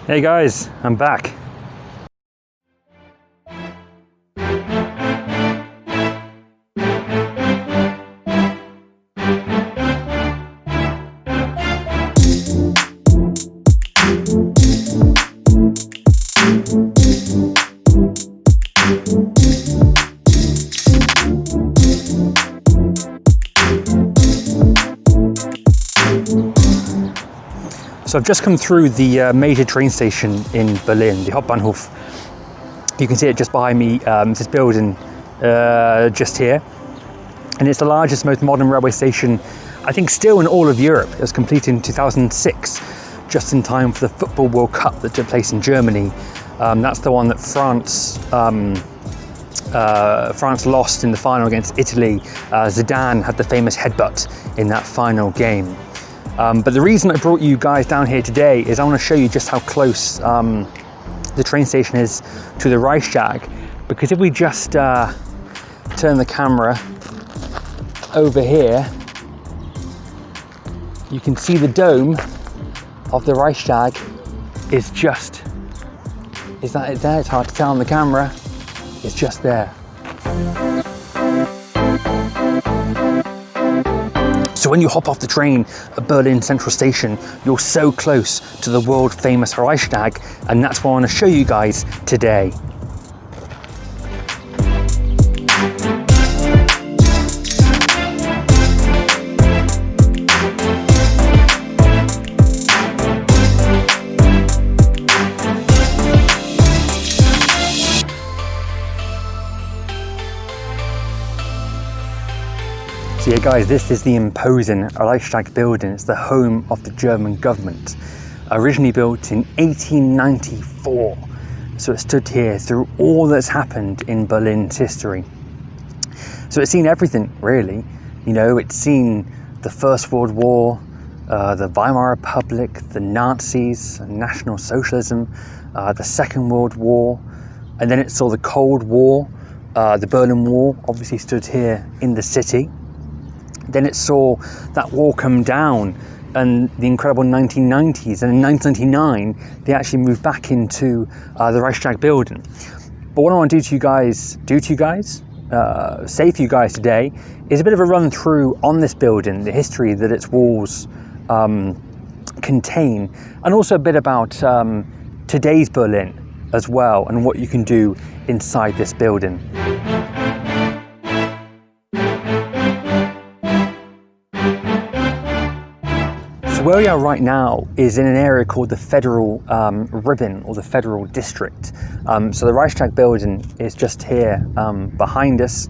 Hey guys, I'm back. So I've just come through the major train station in Berlin, the Hauptbahnhof. You can see it just behind me, this building just here. And it's the largest, most modern railway station, I think still in all of Europe. It was completed in 2006, just in time for the Football World Cup that took place in Germany. That's the one that France lost in the final against Italy. Zidane had the famous headbutt in that final game. But the reason I brought you guys down here today is I want to show you just how close the train station is to the Reichstag. Because if we just turn the camera over here, you can see the dome of the Reichstag is that it there? It's hard to tell on the camera. It's just there. So when you hop off the train at Berlin Central Station, you're so close to the world famous Reichstag, and that's what I want to show you guys today. So yeah guys, this is the imposing Reichstag building. It's the home of the German government. Originally built in 1894. So it stood here through all that's happened in Berlin's history. So it's seen everything really. You know, it's seen the First World War, the Weimar Republic, the Nazis, National Socialism, the Second World War, and then it saw the Cold War. The Berlin Wall obviously stood here in the city. Then it saw that war come down and the incredible 1990s, and in 1999 they actually moved back into the Reichstag building. But what I want to say for you guys today is a bit of a run through on this building, the history that its walls contain, and also a bit about today's Berlin as well and what you can do inside this building. Where we are right now is in an area called the Federal Ribbon, or the Federal District. So the Reichstag building is just here behind us.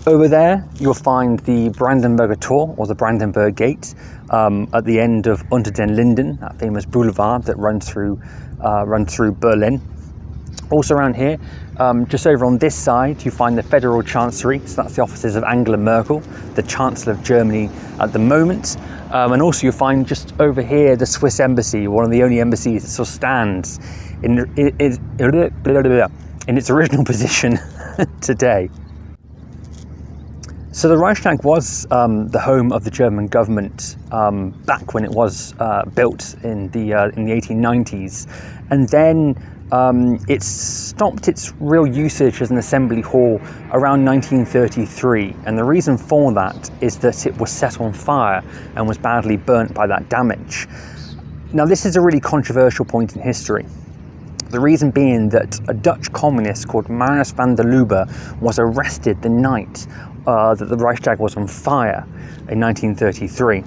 Over there you'll find the Brandenburger Tor, or the Brandenburg Gate, at the end of Unter den Linden, that famous boulevard that runs through Berlin. Also around here, just over on this side, you find the Federal Chancellery. So that's the offices of Angela Merkel, the Chancellor of Germany at the moment. And also you'll find just over here the Swiss Embassy, one of the only embassies that still stands in its original position today. So the Reichstag was the home of the German government back when it was built in the 1890s, and then it stopped its real usage as an assembly hall around 1933, and the reason for that is that it was set on fire and was badly burnt by that damage. Now this is a really controversial point in history. The reason being that a Dutch communist called Marinus van der Lubbe was arrested the night that the Reichstag was on fire in 1933.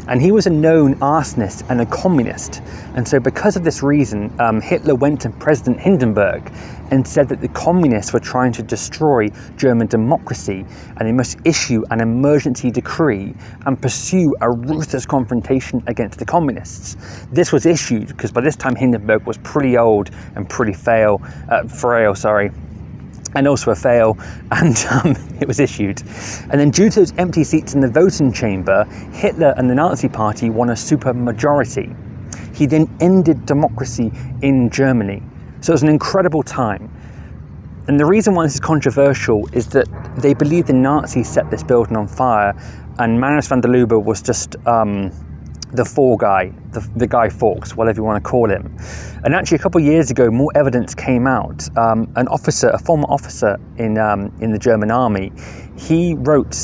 And he was a known arsonist and a communist. And so because of this reason, Hitler went to President Hindenburg and said that the communists were trying to destroy German democracy and they must issue an emergency decree and pursue a ruthless confrontation against the communists. This was issued because by this time Hindenburg was pretty old and pretty frail, and also a fail, and it was issued. And then due to those empty seats in the voting chamber, Hitler and the Nazi Party won a super majority. He then ended democracy in Germany. So it was an incredible time. And the reason why this is controversial is that they believe the Nazis set this building on fire, and Marinus van der Lubbe was just the Four guy, the Guy Fawkes, whatever you want to call him. And actually, a couple of years ago, more evidence came out. An officer, a former officer in the German army, he wrote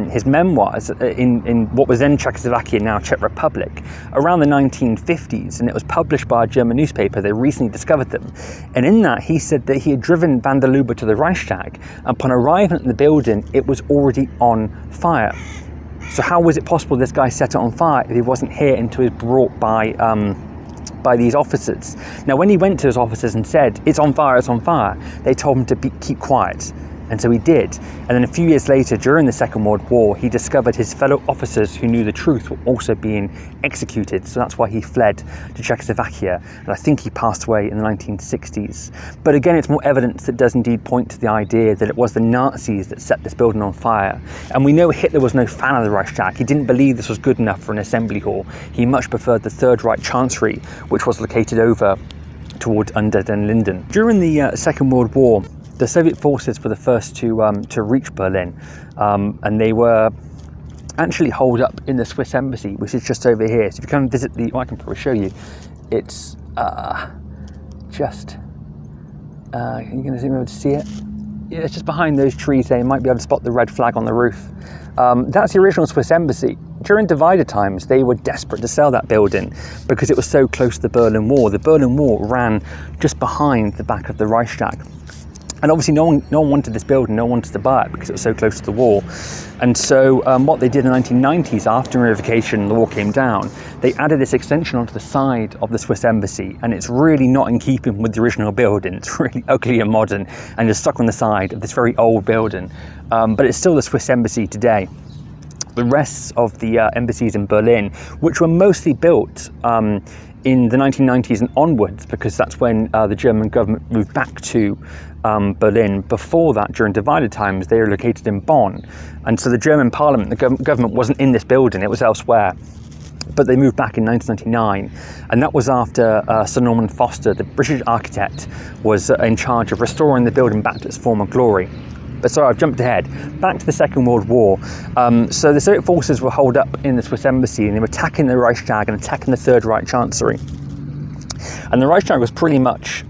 his memoirs in what was then Czechoslovakia, now Czech Republic, around the 1950s, and it was published by a German newspaper. They recently discovered them. And in that, he said that he had driven van der Lubbe to the Reichstag, and upon arriving at the building, it was already on fire. So how was it possible this guy set it on fire if he wasn't here until he was brought by these officers? Now, when he went to his officers and said, it's on fire, they told him to keep quiet. And so he did. And then a few years later, during the Second World War, he discovered his fellow officers who knew the truth were also being executed. So that's why he fled to Czechoslovakia. And I think he passed away in the 1960s. But again, it's more evidence that does indeed point to the idea that it was the Nazis that set this building on fire. And we know Hitler was no fan of the Reichstag. He didn't believe this was good enough for an assembly hall. He much preferred the Third Reich Chancery, which was located over towards Unter den Linden. During the Second World War, the Soviet forces were the first to reach Berlin, and they were actually holed up in the Swiss embassy, which is just over here. So if you come and visit I can probably show you. It's just, are you going to zoom over to see it? Yeah, it's just behind those trees there. You might be able to spot the red flag on the roof. That's the original Swiss embassy. During divided times, they were desperate to sell that building because it was so close to the Berlin Wall. The Berlin Wall ran just behind the back of the Reichstag. And obviously no one wanted this building, no one wanted to buy it because it was so close to the wall. And so what they did in the 1990s, after reunification, the wall came down, they added this extension onto the side of the Swiss embassy, and it's really not in keeping with the original building. It's really ugly and modern, and just stuck on the side of this very old building. But it's still the Swiss embassy today. The rest of the embassies in Berlin, which were mostly built in the 1990s and onwards, because that's when the German government moved back to Berlin. Before that, during divided times, they were located in Bonn. And so the German parliament, the government wasn't in this building, it was elsewhere. But they moved back in 1999. And that was after Sir Norman Foster, the British architect, was in charge of restoring the building back to its former glory. But sorry, I've jumped ahead. Back to the Second World War. So the Soviet forces were holed up in the Swiss embassy, and they were attacking the Reichstag and attacking the Third Reich Chancery. And the Reichstag was pretty much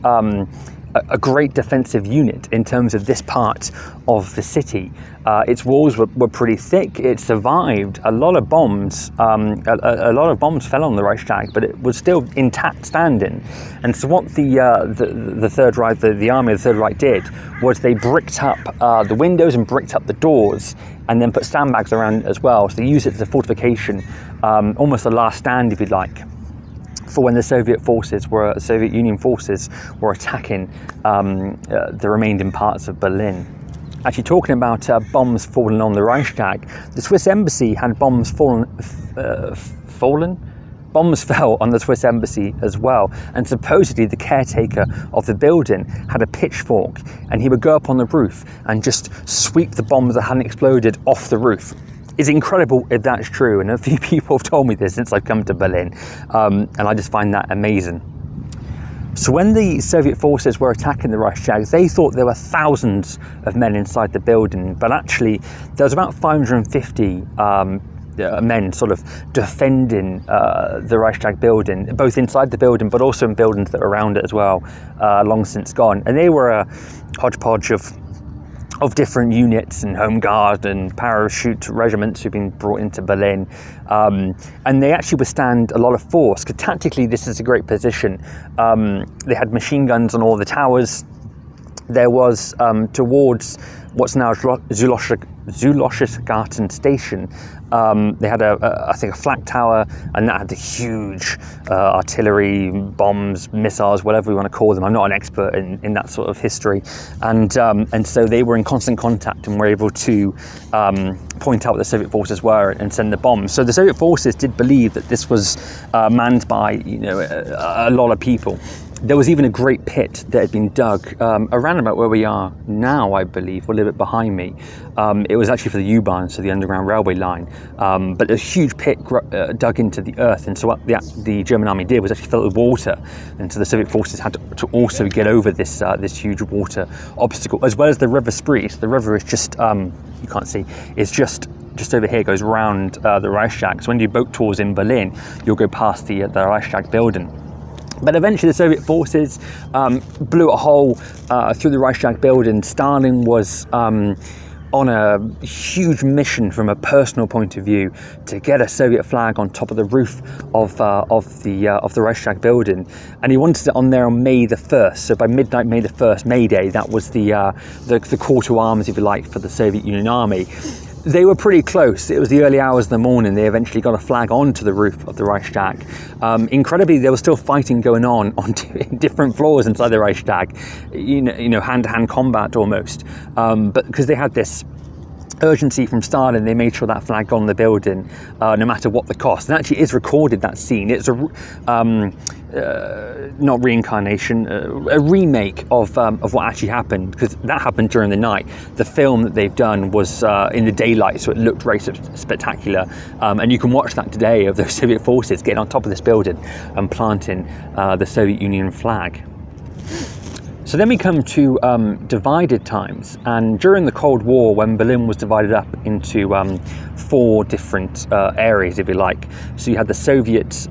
a great defensive unit in terms of this part of the city. Its walls were pretty thick. It survived a lot of bombs. A lot of bombs fell on the Reichstag, but it was still intact, standing. And so what the Third Reich, the army of the Third Reich did was they bricked up the windows and bricked up the doors, and then put sandbags around it as well. So they used it as a fortification, almost a last stand, if you'd like, for when the Soviet Union forces were attacking the remaining parts of Berlin. Actually, talking about bombs falling on the Reichstag, the Swiss embassy had bombs Bombs fell on the Swiss embassy as well, and supposedly the caretaker of the building had a pitchfork, and he would go up on the roof and just sweep the bombs that hadn't exploded off the roof. It's incredible if that's true, and a few people have told me this since I've come to Berlin, and I just find that amazing. So when the Soviet forces were attacking the Reichstag, they thought there were thousands of men inside the building, but actually there was about 550 men sort of defending the Reichstag building, both inside the building but also in buildings that were around it as well, long since gone. And they were a hodgepodge of different units and home guard and parachute regiments who've been brought into Berlin, and they actually withstand a lot of force, because tactically this is a great position. They had machine guns on all the towers. There was towards what's now Zoologischen Station, they had I think a flak tower, and that had the huge artillery, bombs, missiles, whatever you want to call them. I'm not an expert in that sort of history, and so they were in constant contact and were able to point out what the Soviet forces were and send the bombs. So the Soviet forces did believe that this was manned by a lot of people. There was even a great pit that had been dug around about where we are now, I believe, or a little bit behind me. It was actually for the U-Bahn, so the Underground Railway line. But a huge pit dug into the earth, and so what the German army did was actually fill it with water, and so the Soviet forces had to also get over this huge water obstacle, as well as the River Spree. So the river is just, you can't see, it's just just over here goes round the Reichstag. So when you do boat tours in Berlin, you'll go past the Reichstag building. But eventually the Soviet forces blew a hole through the Reichstag building. Stalin was on a huge mission from a personal point of view to get a Soviet flag on top of the roof of the Reichstag building, and he wanted it on there on May the 1st. So by midnight, May the 1st, May Day, that was the call to arms, if you like, for the Soviet Union Army. They were pretty close. It was the early hours of the morning. They eventually got a flag onto the roof of the Reichstag. Incredibly, there was still fighting going on different floors inside the Reichstag, you know, hand-to-hand combat almost. But because they had this urgency from Stalin, they made sure that flag got on the building, no matter what the cost. And actually, is recorded, that scene. It's not reincarnation, a remake of what actually happened, because that happened during the night. The film that they've done was in the daylight, so it looked very spectacular. And you can watch that today of those Soviet forces getting on top of this building and planting the Soviet Union flag. So then we come to divided times, and during the Cold War, when Berlin was divided up into 4 different areas, if you like. So you had the Soviet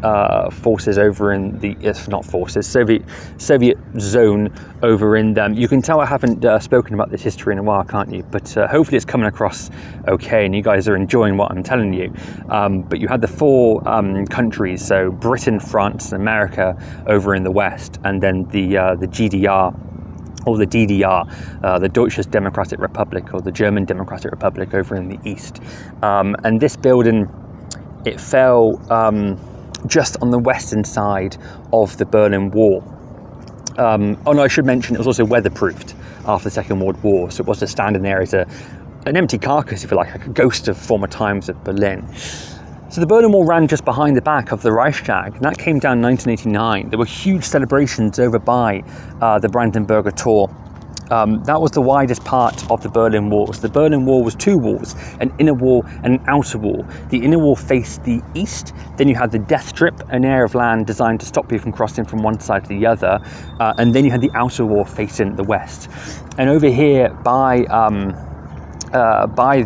forces over in the, not forces, Soviet zone over in them. You can tell I haven't spoken about this history in a while, can't you? But hopefully it's coming across okay, and you guys are enjoying what I'm telling you. But you had the 4 countries, so Britain, France, and America over in the West, and then the GDR, or the DDR, the Deutsche Democratic Republic, or the German Democratic Republic over in the east. And this building, it fell just on the western side of the Berlin Wall. Oh no, I should mention it was also weatherproofed after the Second World War, so it wasn't standing there as an empty carcass, if you like a ghost of former times of Berlin. So the Berlin Wall ran just behind the back of the Reichstag, and that came down in 1989. There were huge celebrations over by the Brandenburger Tor. That was the widest part of the Berlin Wall. So the Berlin Wall was 2 walls, an inner wall and an outer wall. The inner wall faced the east, then you had the death strip, an area of land designed to stop you from crossing from one side to the other, and then you had the outer wall facing the west. And over here by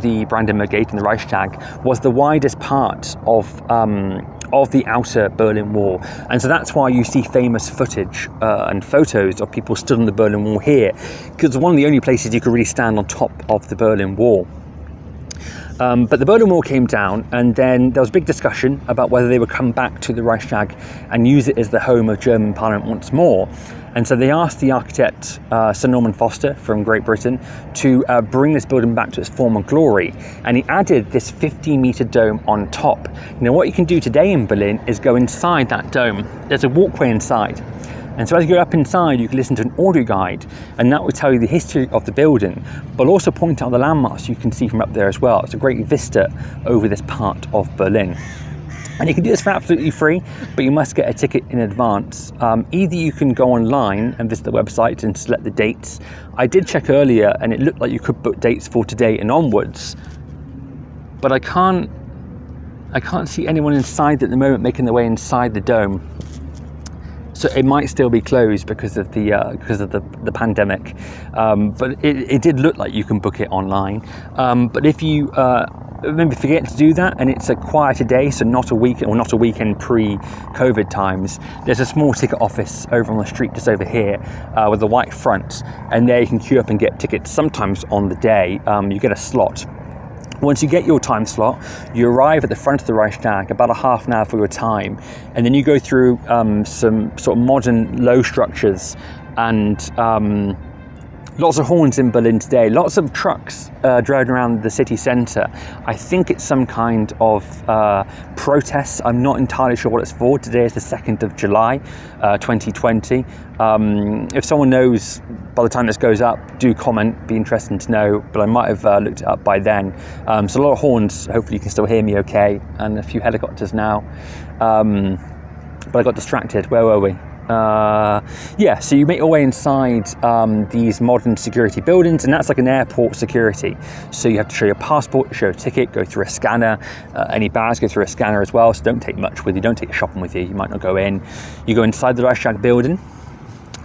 the Brandenburg Gate and the Reichstag was the widest part of the outer Berlin Wall. And so that's why you see famous footage and photos of people stood on the Berlin Wall here, because it's one of the only places you could really stand on top of the Berlin Wall. But the Berlin Wall came down, and then there was a big discussion about whether they would come back to the Reichstag and use it as the home of German Parliament once more. And so they asked the architect, Sir Norman Foster from Great Britain, to bring this building back to its former glory. And he added this 50-metre dome on top. Now, what you can do today in Berlin is go inside that dome. There's a walkway inside. And so as you go up inside, you can listen to an audio guide, and that will tell you the history of the building, but also point out the landmarks you can see from up there as well. It's a great vista over this part of Berlin. And you can do this for absolutely free, but you must get a ticket in advance. Either you can go online and visit the website and select the dates. I did check earlier, and it looked like you could book dates for today and onwards, but I can't see anyone inside at the moment making their way inside the dome. So it might still be closed because of the pandemic, but it did look like you can book it online. But if you maybe forget to do that, and it's a quieter day, so not a weekend pre-COVID times, there's a small ticket office over on the street just over here with a white front, and there you can queue up and get tickets. Sometimes on the day you get a slot. Once you get your time slot, you arrive at the front of the Reichstag about a half an hour for your time, and then you go through some sort of modern low structures and lots of horns in Berlin today, lots of trucks driving around the city centre. I think it's some kind of protest. I'm not entirely sure what it's for. Today is the 2nd of July, 2020. If someone knows by the time this goes up, do comment, be interesting to know, but I might have looked it up by then. So a lot of horns, hopefully you can still hear me okay, and a few helicopters now. But I got distracted, where were we? Yeah, so you make your way inside these modern security buildings, and that's like an airport security. So you have to show your passport, show a ticket, go through a scanner. Any bags go through a scanner as well, so don't take much with you. Don't take your shopping with you. You might not go in. You go inside the Reichstag building.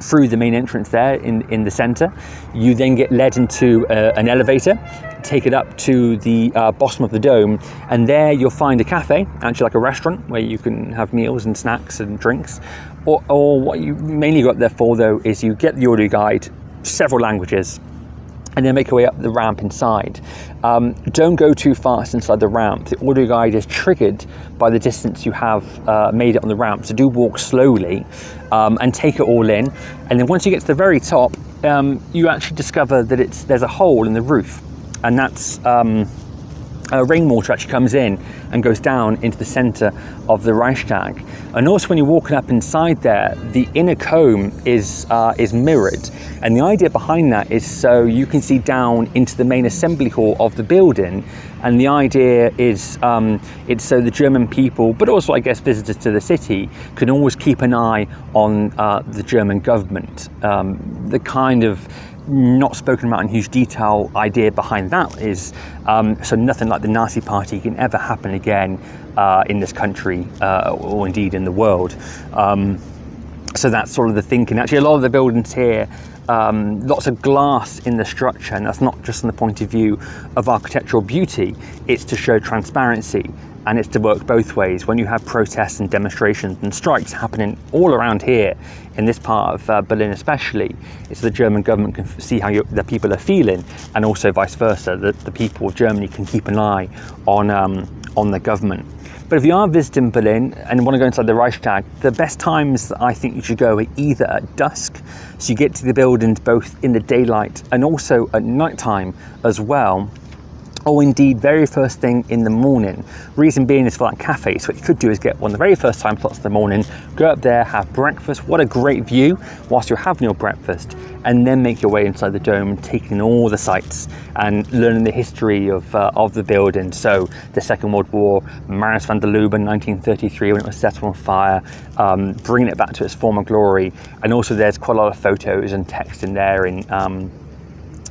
through the main entrance there in the center. You then get led into an elevator, take it up to the bottom of the dome, and there you'll find a cafe, actually like a restaurant, where you can have meals and snacks and drinks. Or what you mainly go up there for, though, is you get the audio guide, several languages, and then make your way up the ramp inside. Don't go too fast inside the ramp. The audio guide is triggered by the distance you have made it on the ramp, so do walk slowly and take it all in. And then once you get to the very top, you actually discover that there's a hole in the roof, and that's rainwater actually comes in and goes down into the center of the Reichstag. And also when you're walking up inside there, the inner comb is mirrored, and the idea behind that is so you can see down into the main assembly hall of the building. And the idea is it's so the German people, but also I guess visitors to the city, can always keep an eye on the German government. The kind of not spoken about in huge detail idea behind that is so nothing like the Nazi Party can ever happen again in this country or indeed in the world. So that's sort of the thinking. Actually, a lot of the buildings here, lots of glass in the structure, and that's not just from the point of view of architectural beauty, it's to show transparency. And it's to work both ways. When you have protests and demonstrations and strikes happening all around here, in this part of Berlin especially, it's the German government can see how the people are feeling, and also vice versa, that the people of Germany can keep an eye on the government. But if you are visiting Berlin and want to go inside the Reichstag, the best times that I think you should go are either at dusk, so you get to the buildings both in the daylight and also at nighttime as well, or indeed very first thing in the morning. Reason being is for that cafe, so what you could do is get one of the very first time slots of the morning, go up there, have breakfast, what a great view whilst you're having your breakfast, and then make your way inside the dome, taking all the sights and learning the history of the building. So the Second World War, Maris van der Lubbe, 1933, when it was set on fire, bringing it back to its former glory. And also there's quite a lot of photos and text in there in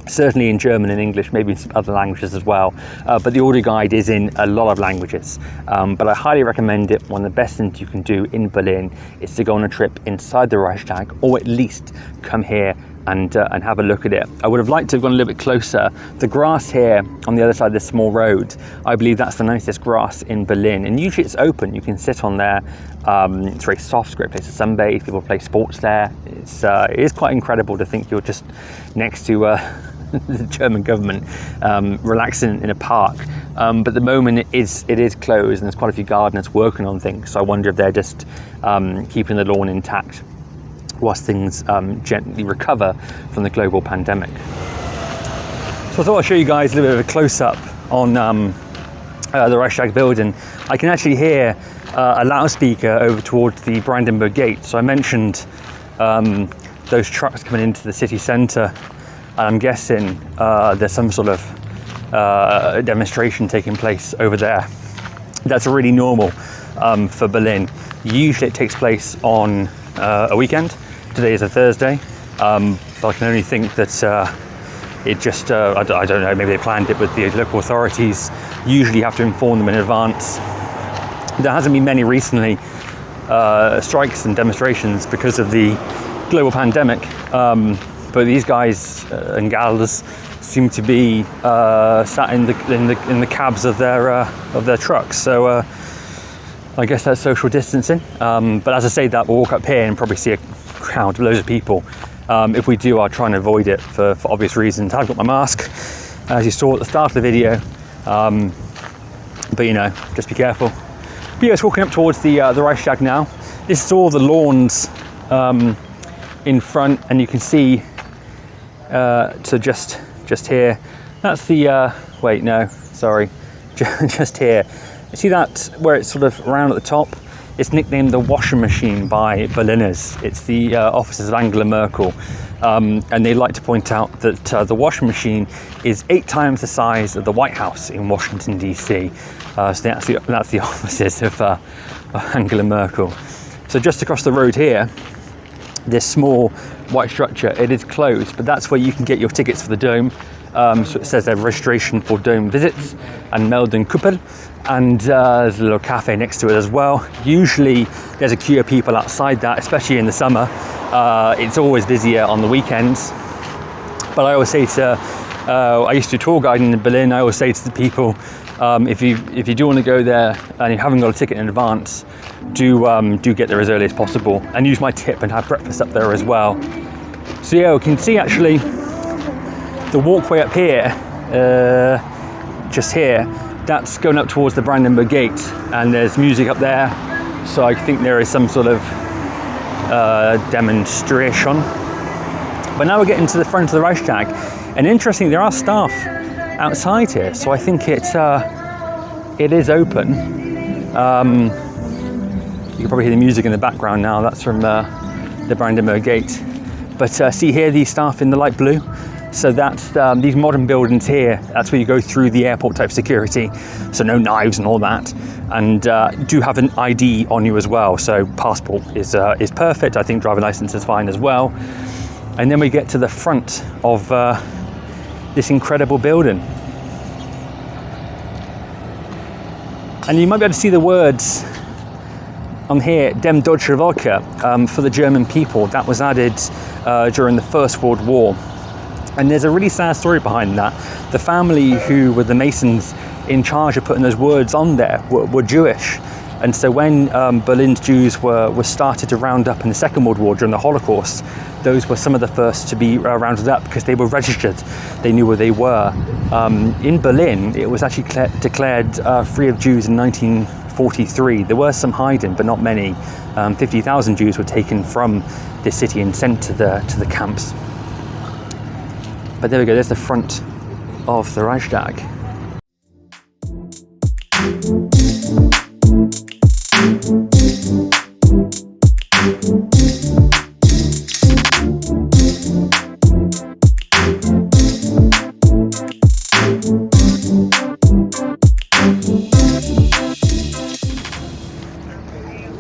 certainly in German and English, maybe in some other languages as well, but the audio guide is in a lot of languages. But I highly recommend it. One of the best things you can do in Berlin is to go on a trip inside the Reichstag, or at least come here and have a look at it. I would have liked to have gone a little bit closer. The grass here on the other side of this small road, I believe that's the nicest grass in Berlin, and usually it's open. You can sit on there. It's very soft, it's a great place to sunbathe. People play sports there. It is quite incredible to think you're just next to the German government relaxing in a park, but at the moment it is closed, and there's quite a few gardeners working on things, so I wonder if they're just keeping the lawn intact whilst things gently recover from the global pandemic. So I thought I'd show you guys a little bit of a close-up on the Reichstag building. I can actually hear a loudspeaker over towards the Brandenburg Gate. So I mentioned those trucks coming into the city centre. I'm guessing there's some sort of demonstration taking place over there. That's really normal for Berlin. Usually it takes place on a weekend. Today is a Thursday, but I can only think that it just, I don't know, maybe they planned it with the local authorities. Usually you have to inform them in advance. There hasn't been many recently strikes and demonstrations because of the global pandemic. But these guys and gals seem to be sat in the cabs of their trucks. So I guess that's social distancing. But as I say that, we'll walk up here and probably see a crowd, loads of people. If we do, I'll try and avoid it for obvious reasons. I've got my mask, as you saw at the start of the video. But you know, just be careful. But yeah, it's walking up towards the Reichstag now. This is all the lawns in front, and you can see. So just here, that's the, wait, no, sorry, just here. You see that where it's sort of round at the top? It's nicknamed the washing machine by Berliners. It's the offices of Angela Merkel. And they like to point out that the washing machine is 8 times the size of the White House in Washington, DC. So that's the offices of Angela Merkel. So just across the road here, this small white structure, it is closed, but that's where you can get your tickets for the dome. So it says there, registration for dome visits and melden kuppel, and there's a little cafe next to it as well. Usually there's a queue of people outside that, especially in the summer. It's always busier on the weekends. But I always say to, I used to tour guide in Berlin, I always say to the people, if you do want to go there and you haven't got a ticket in advance, do get there as early as possible, and use my tip and have breakfast up there as well. So yeah, we can see actually the walkway up here, just here, that's going up towards the Brandenburg Gate, and there's music up there, so I think there is some sort of demonstration. But now we're getting to the front of the Reichstag, and interestingly there are staff outside here, so I think it is open. You can probably hear the music in the background now, that's from the Brandenburg Gate. But see here, these staff in the light blue, so that's these modern buildings here, that's where you go through the airport type security, so no knives and all that, and do have an ID on you as well, so passport is perfect, I think driving license is fine as well. And then we get to the front of this incredible building. And you might be able to see the words on here, Dem Deutsche Volke, for the German people. That was added during the First World War. And there's a really sad story behind that. The family who were the Masons in charge of putting those words on there were Jewish. And so when Berlin's Jews were started to round up in the Second World War during the Holocaust, those were some of the first to be rounded up because they were registered. They knew where they were. In Berlin, it was actually declared free of Jews in 1943. There were some hiding, but not many. 50,000 Jews were taken from this city and sent to the camps. But there we go, there's the front of the Reichstag.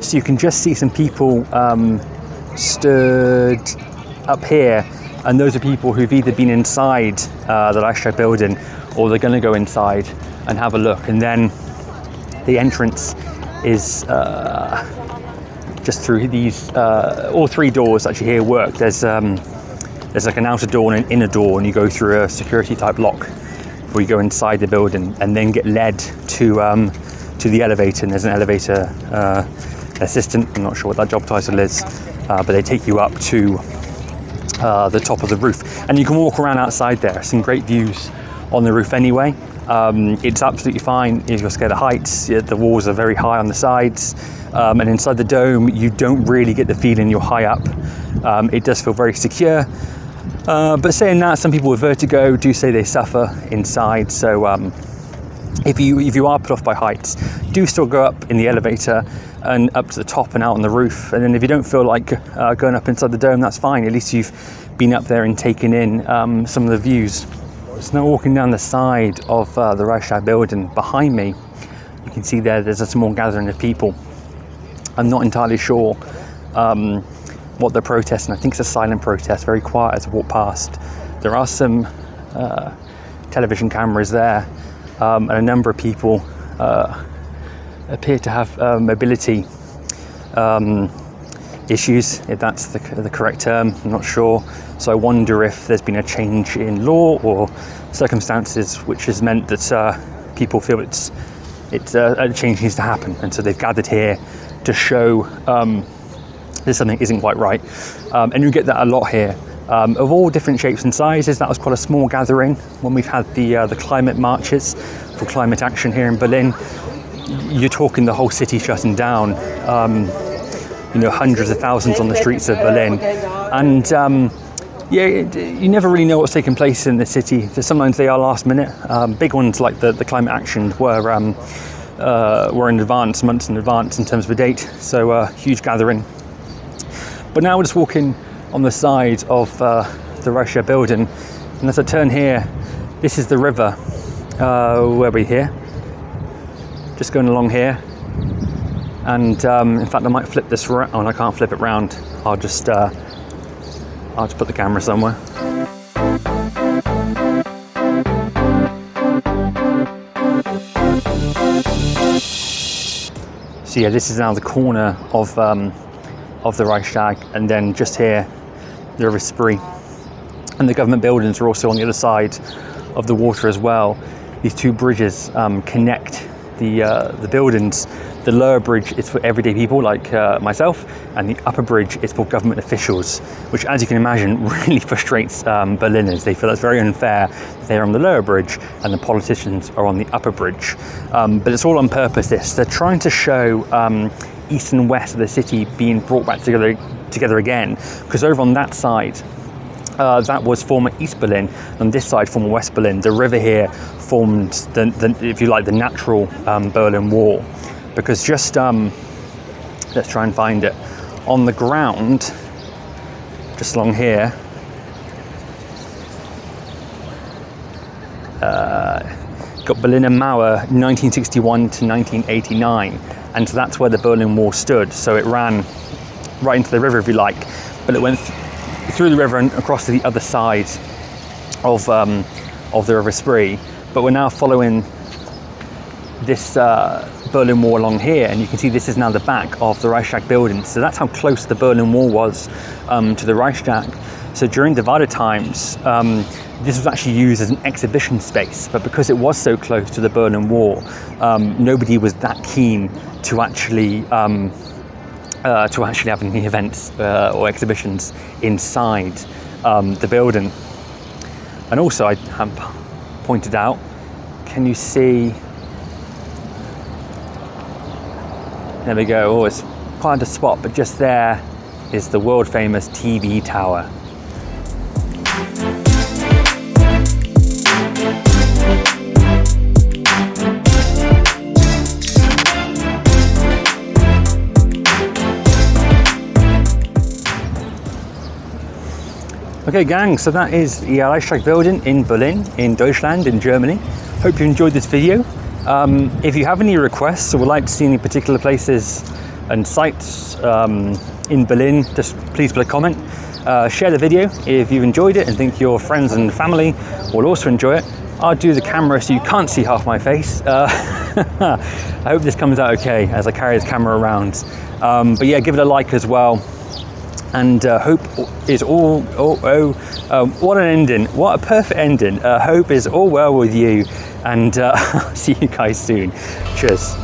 So you can just see some people stood up here, and those are people who've either been inside the Reichstag building, or they're going to go inside and have a look. And then the entrance is just through these all three doors actually here work. There's like an outer door and an inner door, and you go through a security type lock before you go inside the building, and then get led to the elevator. And there's an elevator assistant, I'm not sure what that job title is, but they take you up to the top of the roof, and you can walk around outside there. Some great views on the roof anyway. It's absolutely fine if you're scared of heights. The walls are very high on the sides, and inside the dome you don't really get the feeling you're high up. It does feel very secure, but saying that, some people with vertigo do say they suffer inside, so if you are put off by heights, do still go up in the elevator and up to the top and out on the roof. And then if you don't feel like going up inside the dome, that's fine. At least you've been up there and taken in some of the views. So now walking down the side of the Reichstag building, behind me, you can see there's a small gathering of people. I'm not entirely sure what they're protesting. I think it's a silent protest, very quiet as I walk past. There are some television cameras there, and a number of people appear to have mobility issues, if that's the correct term. I'm not sure. So I wonder if there's been a change in law or circumstances which has meant that people feel a change needs to happen, and so they've gathered here to show that something isn't quite right. And you get that a lot here, of all different shapes and sizes. That was quite a small gathering when we've had the climate marches for climate action here in Berlin. You're talking the whole city shutting down, hundreds of thousands on the streets of Berlin. And you never really know what's taking place in the city. Sometimes they are last minute. Big ones like the climate action were in advance, months in advance in terms of a date. So huge gathering. But now we're just walking on the side of the Reichstag building. And as I turn here, this is the river. Where are we here? Just going along here, and in fact I might flip this around. Oh, I can't flip it round. I'll just put the camera somewhere. So yeah, this is now the corner of the Reichstag, and then just here, the River Spree. And the government buildings are also on the other side of the water as well. These two bridges connect the buildings. The lower bridge is for everyday people like myself, and the upper bridge is for government officials, which, as you can imagine, really frustrates Berliners. They feel that's very unfair. They're on the lower bridge and the politicians are on the upper bridge. But it's all on purpose, this. They're trying to show east and west of the city being brought back together again, because over on that side, that was former East Berlin, on this side former West Berlin. The river here formed the if you like, the natural Berlin Wall, because just let's try and find it on the ground just along here. Got Berliner Mauer 1961 to 1989, and so that's where the Berlin Wall stood. So it ran right into the river, if you like, but it went through the river and across to the other side of the River Spree. But we're now following this Berlin Wall along here, and you can see this is now the back of the Reichstag building. So that's how close the Berlin Wall was to the Reichstag. So during divided times, this was actually used as an exhibition space, but because it was so close to the Berlin Wall, nobody was that keen to actually have any events or exhibitions inside the building. And also, I have pointed out, can you see? There we go. Oh, it's quite a spot, but just there is the world famous TV tower. Okay gang, so that is the Reichstag building in Berlin, in Deutschland, in Germany. Hope you enjoyed this video. If you have any requests or would like to see any particular places and sites in Berlin, just please put a comment. Share the video if you've enjoyed it and think your friends and family will also enjoy it. I'll do the camera so you can't see half my face. I hope this comes out okay as I carry this camera around. But yeah, give it a like as well. And hope is all, what an ending, what a perfect ending. Hope is all well with you, and I'll see you guys soon. Cheers.